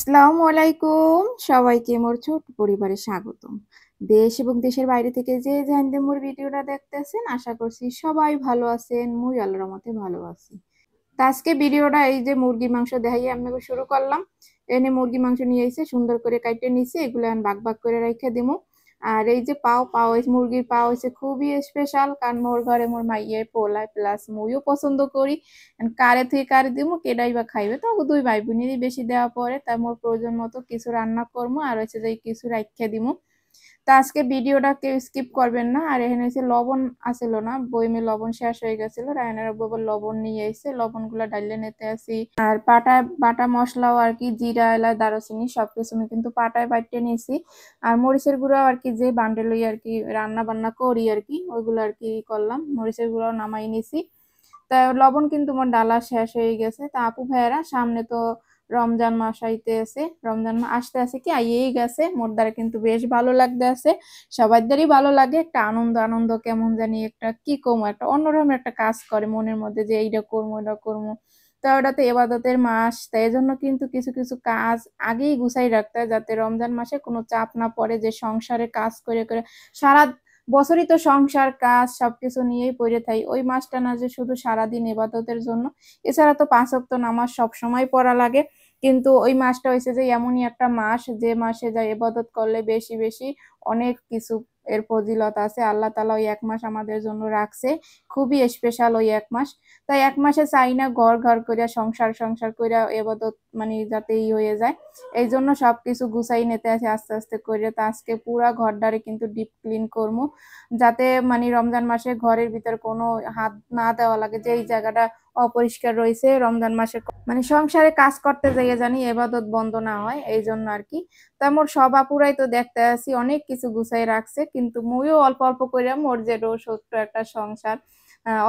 আসসালামু আলাইকুম। সবাইকে মোর ছোট্ট পরিবারে স্বাগতম। দেশ এবং দেশের বাইরে থেকে যে যেখান মোর ভিডিওটা দেখতেছেন, আশা করছি সবাই ভালো আছেন। মুই আল্লাহর রহমতে ভালো আছি। তো আজকে ভিডিওটা এই যে মুরগির মাংস দেখাইয়া আপনাকে শুরু করলাম। এনে মুরগি মাংস নিয়ে এসে সুন্দর করে কাইটে নিছি, এগুলো আমি ভাগ ভাগ করে রেখে দিমু। আর এই যে পাও মুরগির পাও হচ্ছে খুবই স্পেশাল, কারণ মোর ঘরে মোর মাইয়ে পোলায় প্লাস মুইও পছন্দ করি। কারে থেকে কারে দিমু, কেডাই বা খাইবে, তো দুই ভাই বোনেরই বেশি দেওয়া পরে, তাই মোর প্রয়োজন মতো কিছু রান্না করবো আর হচ্ছে যে কিছু রাইখা দিমু। তো আজকে ভিডিওটা কেউ স্কিপ করবেন না। আর এখানে হচ্ছে লবণ আছিল না, বইমে লবণ শেষ হয়ে গেছিল, রায়নার বাবা লবণ নিয়ে এসে লবণ গুলা ডাইলে নিতে আসি। আর বাটা মশলাও আর কি, জিরা এলাচ দারুচিনি সবকিছু আমি কিন্তু পাটায় বাইটে নিয়েছি। আর মরিচের গুঁড়ো আর কি যে বান্ডেল আর কি রান্না বান্না করি আর কি, ওইগুলো আর কি করলাম, মরিচের গুঁড়ো নামাই নিছি। তা লবণ কিন্তু আমার ডালা শেষ হয়ে গেছে। তা আপু ভাইয়েরা সামনে তো রমজান মাস আইতেছে, রমজান মাস আসতে আছে কি আইয়েই গেছে, মোর দ্বারা কিন্তু বেশ ভালো লাগতে আছে। সবার দ্বারই ভালো লাগে, একটা আনন্দ আনন্দ কেমন জানি একটা কি কমো, একটা অন্যরকম একটা কাজ করে মনের মধ্যে যে এইটা করবো ওইটা করবো। তো ওটা তো এবাদতের মাস, তাই এই জন্য কিন্তু কিছু কিছু কাজ আগেই গুছাই রাখতে হয়, যাতে রমজান মাসে কোনো চাপ না পড়ে, যে সংসারে কাজ করে করে সারা বছরই তো সংসার কাজ সবকিছু নিয়েই পড়ে থাই, ওই মাসটা না যে শুধু সারাদিন ইবাদতের জন্য। এছাড়া তো 5 ওয়াক্ত নামাজ সব সময় পড়া লাগে, কিন্তু ওই মাসটা হয়েছে যে এমনই একটা মাস, যে মাসে যা ইবাদত করলে বেশি বেশি অনেক কিছু এর ফজিলত আছে। আল্লাহ তাআলা ওই এক মাস আমাদের জন্য রাখছে, খুবই স্পেশাল ওই এক মাস। তাই এক মাসে চাই না ঘর ঘর কইরা সংসার সংসার কইরা ইবাদত মানে যাতে হয়ে যায়। এই জন্য সবকিছু গুছাই নিতে আছে আস্তে আস্তে করে। তো আজকে পুরা ঘরটারে কিন্তু ডিপ ক্লিন করবো, যাতে মানে রমজান মাসে ঘরের ভিতর কোনো হাত না দেওয়া লাগে, যে এই জায়গাটা অপরিষ্কার রয়েছে রমজান মাসে, মানে সংসারে কাজ করতে যাইয়ে জানি এবাদত বন্ধ না হয়, এই জন্য আর কি। তা মোর সব আপুরাই তো দেখতে আসি অনেক কিছু গুছাই রাখছে, কিন্তু মুইও অল্প অল্প করে মোর যে ছোট্ট একটা সংসার,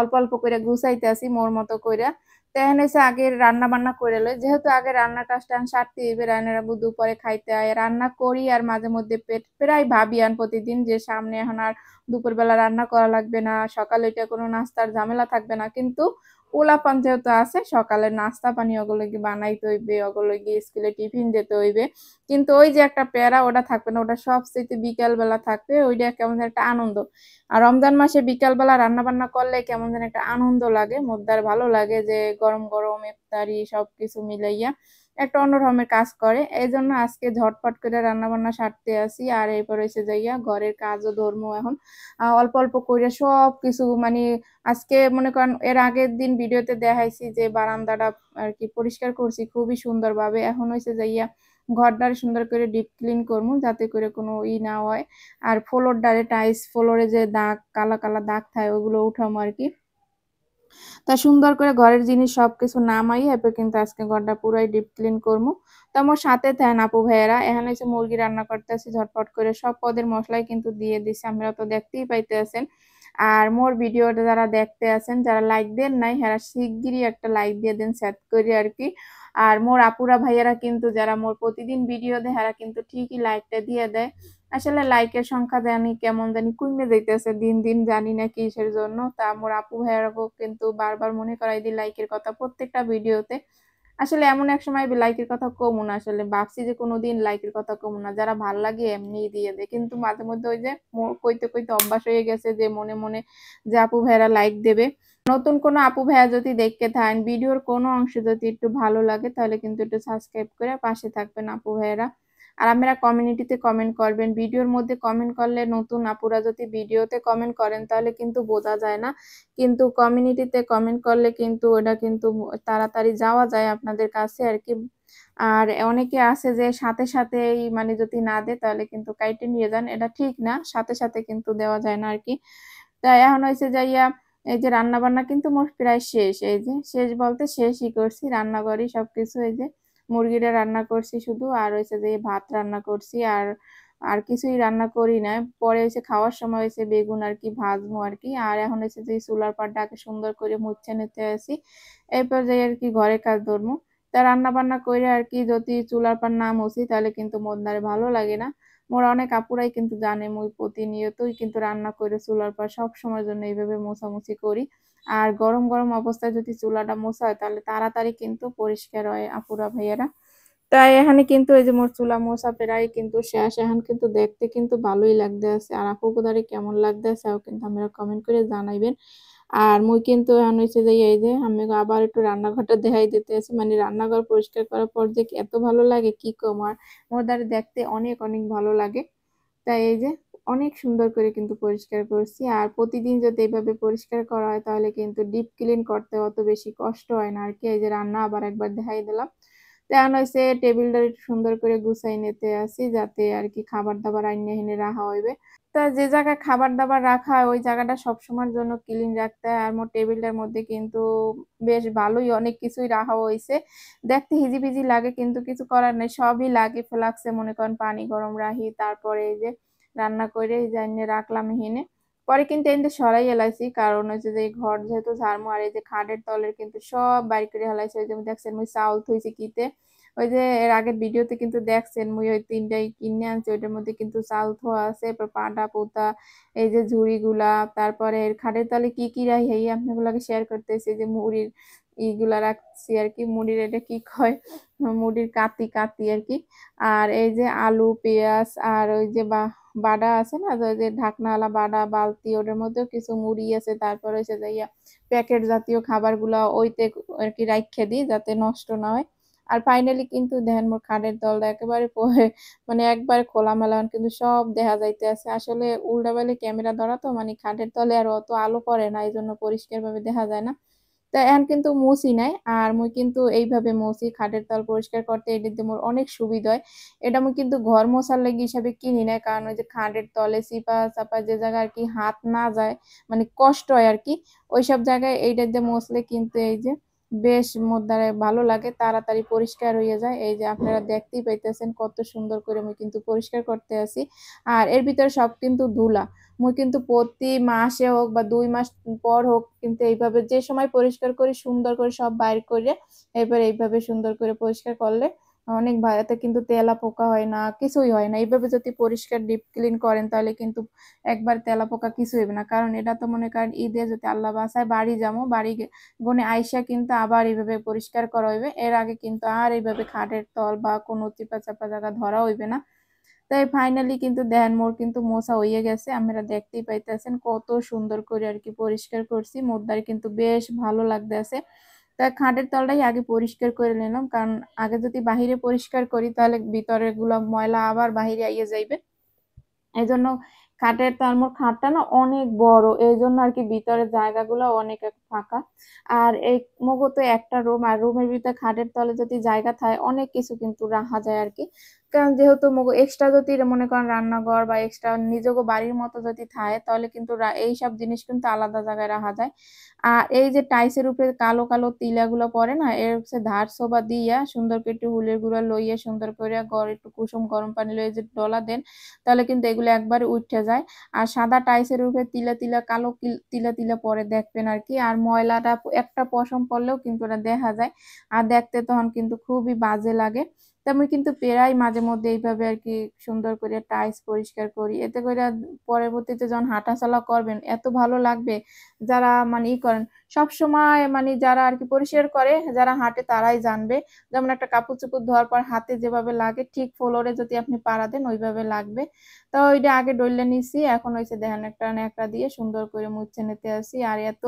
অল্প অল্প করে গুছাইতে আসি মোর মতো কইরা। তেহেন হচ্ছে আগে রান্না বান্না করে লই, যেহেতু আগে রান্নার কাজটা সারতে হইবে, রান্নার আবু দুপুরে খাইতে হয়, রান্না করি আর মাঝে মধ্যে পেট প্রায় ভাবি আন প্রতিদিন যে সামনে এখন আর দুপুরবেলা রান্না করা লাগবে না, সকালে এটা কোনো নাস্তার ঝামেলা থাকবে না। কিন্তু পোলাপান যেহেতু আছে, সকালের নাস্তা পানি ওগুলো কি বানাইতে হইবে, ওগুলো গিয়ে স্কুলে টিফিন দিতে হইবে, কিন্তু ওই যে একটা প্যারা ওটা থাকবে না, ওটা সবচেয়ে বিকাল বেলা থাকবে, ওইটা কেমন যেন একটা আনন্দ। আর রমজান মাসে বিকাল বেলা রান্না বান্না করলে কেমন যেন একটা আনন্দ লাগে, মোদ্দার ভালো লাগে, যে গরম গরম ইফতারি সবকিছু মিলাইয়া একটা অন্যরকমের কাজ করে। এই জন্য আজকে ঝটপট করে রান্না বান্না সারতে আসি, আর এরপর এসে যাইয়া ঘরের কাজও ধরবো এখন। অল্প অল্প করে সব কিছু মানে আজকে মনে করেন এর আগের দিন ভিডিওতে দেখাইছি যে বারান্দাটা আর কি পরিষ্কার করছি খুবই সুন্দরভাবে, এখন হয়েছে যাইয়া ঘরটারে সুন্দর করে ডিপ ক্লিন করবো, যাতে করে কোনো না হয়। আর ফ্লোর ডারে টাইলস ফ্লোরে যে দাগ কালা কালা দাগ থাকে ওগুলো উঠামো আর কি। তা সুন্দর করে ঘরের জিনিস সবকিছু নামাই এরপর কিন্তু আজকে ঘরটা পুরাই ডিপ ক্লিন করবো। তো আমার সাথে থাকেন আপু ভাইয়েরা, এখানে হচ্ছে মুরগি রান্না করতেছি ঝটপট করে, সব পদের মশলাই কিন্তু দিয়ে দিচ্ছি, আপনারা তো দেখতেই পাইতে আছেন। আর মোর ভিডিওটা যারা দেখতে আছেন, যারা লাইক দেন নাই যারা শিগগিরই একটা লাইক দিয়ে দেন সেট করি আর কি। আর মোর আপুরা ভাইয়ারা কিন্তু যারা মোর প্রতিদিন ভিডিও দেয় তারা কিন্তু ঠিকই লাইকটা দিয়ে দেয়। আসলে লাইকের সংখ্যা জানি কেমন জানি কমে যাইতেছে দিন দিন, জানি না কিসের জন্য। তা মোর আপু ভাইয়ারাও কিন্তু বারবার মনে করাই দিই লাইকের কথা প্রত্যেকটা ভিডিওতে। আসলে এমন এক সময় লাইকের কথা কমু না, আসলে ভাবছি যে কোনোদিন লাইকের কথা কমু না, যারা ভাল লাগে এমনিই দিয়ে দেয়, কিন্তু মাঝে মধ্যে ওই যে কইতে কইতে অভ্যাস হয়ে গেছে যে মনে মনে যে আপু ভাইয়ারা লাইক দেবে। নতুন কোনো আপু ভাইয়া যদি দেখতে থাকেন, ভিডিওর কোনো অংশ যদি একটু ভালো লাগে তাহলে কিন্তু একটু সাবস্ক্রাইব করে পাশে থাকবেন আপু ভাইয়ারা। আর আপনারা কমিউনিটিতে কমেন্ট করবেন, ভিডিওর মধ্যে কমেন্ট করলে নতুন আপুরা যদি ভিডিওতে কমেন্ট করেন তাহলে কিন্তু বোঝা যায় না, কিন্তু কমিউনিটিতে কমেন্ট করলে কিন্তু ওটা কিন্তু তাড়াতাড়ি যাওয়া যায় আপনাদের কাছে আর কি। আর অনেকে আছে যে সাথে সাথেই মানে যদি না দেয় তাহলে কিন্তু কাইটে নিয়ে যান, এটা ঠিক না, সাথে সাথে কিন্তু দেওয়া যায় না আর কি। তাই এখন হয়েছে যাইয়া এই যে রান্না বান্না কিন্তু মোর প্রায় শেষ, এই যে শেষ বলতে শেষই করছি, রান্নাঘরই সবকিছু এই যে মুরগিটা রান্না করছি শুধু, আর হয়েছে যে ভাত রান্না করছি, আর আর কিছুই রান্না করি না। পরে হয়েছে খাওয়ার সময় হয়েছে বেগুন আর কি ভাজবো আর কি। আর এখন হয়েছে যে চুলার পাড়টাকে সুন্দর করে মুছে নিতে আসি, এরপর যাই আর কি ঘরের কাজ ধরবো। তা রান্না বান্না করে আর কি যদি চুলার পাড় না মুছি তাহলে কিন্তু মন্দারে ভালো লাগে না। মোরা অনেক আপুরাই কিন্তু জানে মুই প্রতিনিয়তই কিন্তু রান্না করে চুলার পাড় সব সময়ের জন্য এইভাবে মোছামুছি করি। আর গরম গরম অবস্থায় যদি চুলাটা মোছা হয় তাহলে তাড়াতাড়ি কিন্তু পরিষ্কার হয় আপুরা ভাইয়ারা। তাই এখানে কিন্তু এই যে মোর চুলা মোছা প্রায় কিন্তু শেষ। এখন কিন্তু দেখতে কিন্তু ভালোই লাগতেছে। আর আপুগুদারে কেমন লাগতেছে তাও কিন্তু আপনারা কমেন্ট করে জানাইবেন। আর মুই কিন্তু এখন হইছে যে এই যে আমি আবার একটু রান্নাঘরটা দেখাই দিতেছি। মানে রান্নাঘর পরিষ্কার করার পর যে এত ভালো লাগে কি কম আর। মোর দ্বারা দেখতে অনেক, অনেক ভালো লাগে। তাই এই যে অনেক সুন্দর করে কিন্তু পরিষ্কার করছি। আর প্রতিদিন যদি এভাবে পরিষ্কার করা হয় তাহলে কিন্তু ডিপ ক্লিন করতে অত বেশি কষ্ট হয় না আরকি। এই যে রান্না আবার একবার দেখাই দিলাম। তো এখন হইছে টেবিলটা একটু সুন্দর করে গুছাই নিতে আসি যাতে আরকি খাবার-দাবার আইনা এখানে রাখা হইবে। তা যে জায়গায় খাবার-দাবার রাখা হয় ওই জায়গাটা সবসময়ের জন্য ক্লিন রাখতে হয়। আর মোর টেবিলটার মধ্যে কিন্তু বেশ ভালোই অনেক কিছুই রাখা হইছে। দেখতে হিজিবিজি লাগে কিন্তু কিছু করার নাই। সবই লাগে ফ্লাক্সে মনে করেন পানি গরম রাখি। তারপরে এই যে রান্না করে এই যে এনে রাখলাম এখানে। পরে কিন্তু এনতে সরাই এলাইছি। কারণ হচ্ছে যে এই ঘর যেহেতু ঝাড়মু আর এই যে খাটের তলের কিন্তু সব বাইর করে হেলাইছি। ওই যে দেখছেন মুই চাউল থুইছি কিতে। ওই যে এর আগের ভিডিওতে কিন্তু দেখছেন মুই ওই ৩ টাই কিনে আনছি। ওইটার মধ্যে কিন্তু চাল ধোয়া আছে। এরপর পাটা পোতা, এই যে ঝুড়িগুলা, তারপরে এর খাটের তলে কি, কি রাখি এই আপনাগুলাকে শেয়ার করতেছি। যে মুড়ির ইগুলা রাখছি আরকি। মুড়ির এটা কি কয়? মুড়ির কাতি আরকি। আর এই যে আলু, পেঁয়াজ আর ওই যে বাডা আছে না? ওই যে ঢাকনাওয়ালা বাডা, বালতি ওটার মধ্যেও কিছু মুড়ি আছে। তারপর হইছে যে প্যাকেট জাতীয় খাবারগুলা ওইতে আরকি রাইখা দিই যাতে নষ্ট না হয়। আর ফাইনালি কিন্তু দেখেন মোর খাটের তলটা একেবারে মানে একবারে খোলামেলা কিন্তু সব দেখা যাইতেছে। আসলে উল্টাপাল্টা ক্যামেরা ধরা তো মানে খাটের তলে আর অত আলো পড়ে না। এজন্য পরিষ্কারভাবে দেখা যায় না। তো এখন কিন্তু মুছি নাই। আর মুই কিন্তু এইভাবে মুছি খাটের তল পরিষ্কার করতে এটাতে মোর অনেক সুবিধা হয়। এটা মুই কিন্তু ঘর মোছার লাগি হিসাবে কিনি নাই। কারণ ওই যে খাটের তলে চিপা-চাপা যে জায়গায় আরকি হাত না যায় মানে কষ্ট হয় আরকি। ওইসব জায়গায় এইটা দিয়ে মুছলে কিন্তু এই যে বেশ মোর দ্বারা ভালো লাগে। তাড়াতাড়ি পরিষ্কার হইয়া যায়। এই যে আপনারা দেখতেই পাইতেছেন কত সুন্দর করে আমি কিন্তু পরিষ্কার করতে আছি। আর এর ভিতরে সব কিন্তু ধুলা। মুই কিন্তু প্রতি মাসে হোক বা ২ মাস পর হোক কিন্তু এইভাবে যে সময় পরিষ্কার করি সুন্দর করে সব বাইর করে এরপর এইভাবে সুন্দর করে পরিষ্কার করলে অনেক এতে কিন্তু তেলাপোকা হয় না, কিছুই হয় না। এইভাবে যদি পরিষ্কার ডিপ ক্লিন করেন তাহলে কিন্তু একবার তেলাপোকা কিছুই হবে না। কারণ এটা তো মনে করেন ঈদে যদি আল্লাহ বাঁচায় বাড়ি যামু, বাড়ি গনে আইসা কিন্তু আবার এইভাবে পরিষ্কার করা হইবে। এর আগে কিন্তু আর এইভাবে খাটের তল বা কোনো চিপা-চাপা জায়গা ধরা হইবে না। তাই ফাইনালি কিন্তু দেখেন মোর কিন্তু মোছা হইয়া গেছে। আপনারা দেখতেই পাইতেছেন কত সুন্দর করে আরকি পরিষ্কার করছি। মোর দ্বারা কিন্তু বেশ ভালো লাগতেছে। তাই খাটের তলটাই আগে পরিষ্কার করে নিলাম। কারণ আগে যদি বাহিরে পরিষ্কার করি তাহলে ভিতরের গুলা ময়লা আবার বাহিরে আইয়া যাইবে। এজন্য মোর খাটটা না অনেক বড়। এজন্য আরকি ভিতরের জায়গাগুলো অনেক ফাঁকা। আর এই মগো তো একটা রুম আর রুমের ভিতরে খাটের তলে যদি জায়গা থাকে অনেক কিছু কিন্তু রাখা যায় আরকি। কারণ যেহেতু মগো এক্সট্রা যদি মনে করেন রান্নাঘর বা এক্সট্রা নিজেগো বাড়ির মতো যদি থাকে তাহলে কিন্তু এইসব জিনিস কিন্তু আলাদা জায়গায় রাখা যায়। আর এই যে টাইলসের উপরে কালো, কালো তিলাগুলো পড়ে না এর হচ্ছে ধার সোবা দিয়া সুন্দর করে একটু হুলের গুঁড়া লইয়া সুন্দর কইরা একটু কুসুম গরম পানি লইয়া যদি ডলা দেন তাহলে কিন্তু এগুলো একবারে উইঠা যায়। আর সাদা টাইলসের উপরে তিলা, কালো তিলা পড়ে দেখবেন আরকি। আর ময়লাটা একটা পশম পড়লেও কিন্তু ওটা দেখা যায়। আর দেখতে তখন কিন্তু খুবই বাজে লাগে। তো আমি কিন্তু প্রায় মাঝে মধ্যে এইভাবে আরকি সুন্দর করে টাইলস পরিষ্কার করি। এতে কইরা পরবর্তীতে যখন হাঁটাচলা করবেন এত ভালো লাগবে যারা মানে করেন সবসময় মানে যারা আরকি পরিষ্কার করে যারা হাঁটে তারাই জানবে। যেমন একটা কাপড়-চোপড় ধোয়ার পর হাতে যেভাবে লাগে ঠিক ফ্লোরে যদি আপনি পাড়া দেন ওইভাবে লাগবে। তো ওইটা আগে ডইলা নিছি। এখন হইছে দেখেন একটা ন্যাকড়া দিয়ে সুন্দর করে মুছে নিতে আসি। আর এত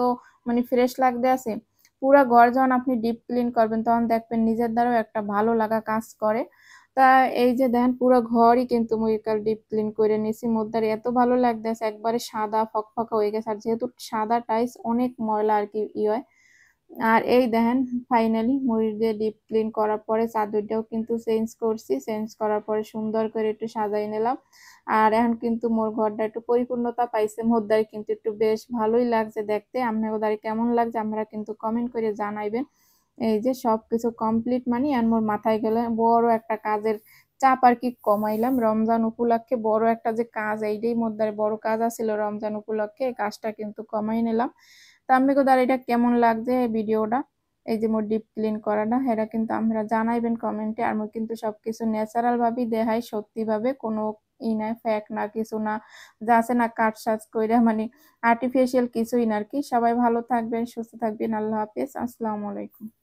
মানে ফ্রেশ লাগতেছে। পুরা ঘর যখন আপনি ডিপ ক্লিন করবেন তখন দেখবেন নিজের দ্বারাও একটা ভালো লাগা কাজ করে। তা এই যে দেখেন পুরা ঘরই কিন্তু মুই একাল ডিপ ক্লিন করে নিছি। মোর দ্বারা এত ভালো লাগতেছে একবারে সাদা ফকফকা হয়ে গেছে। আর যেহেতু সাদা টাইলস অনেক ময়লা আরকি হয়। আর এই দেখেন ফাইনালি মরিচ দিয়ে ডিপ ক্লিন করার পরে চাদরটাও কিন্তু চেঞ্জ করছি। চেঞ্জ করার পরে সুন্দর করে একটু সাজাই নিলাম। আর এখন কিন্তু মোর ঘরটা একটু পরিপূর্ণতা পাইছে। মোর দ্বারা কিন্তু একটু বেশ ভালোই লাগছে দেখতে। আপনাদের দ্বারা কেমন লাগছে আপনারা কিন্তু কমেন্ট করে জানাইবেন। এই যে সবকিছু কমপ্লিট মানে আর মোর মাথায় গেলে বড় একটা কাজের চাপ আরকি কমাইলাম। রমজান উপলক্ষে বড় একটা যে কাজ এইটাই মোর দ্বারা বড় কাজ আছিল রমজান উপলক্ষে এই কাজটা কিন্তু কমাই নিলাম। তো আপনাদের দ্বারা এটা কেমন লাগছে ভিডিওটা? এই যে মোর ডিপ ক্লিন করাটা এটা কিন্তু আপনারা জানাইবেন কমেন্টে। আর মুই কিন্তু সবকিছু ন্যাচারাল ভাবেই দেখাই সত্যিভাবে কোনো নাই ফেক না কিছু না। যা আছে না কাট-সাজ কইরা মানে আর্টিফিশিয়াল কিছুই না আরকি। সবাই ভালো থাকবেন, সুস্থ থাকবেন। আল্লাহ হাফেজ। আসসালামু আলাইকুম।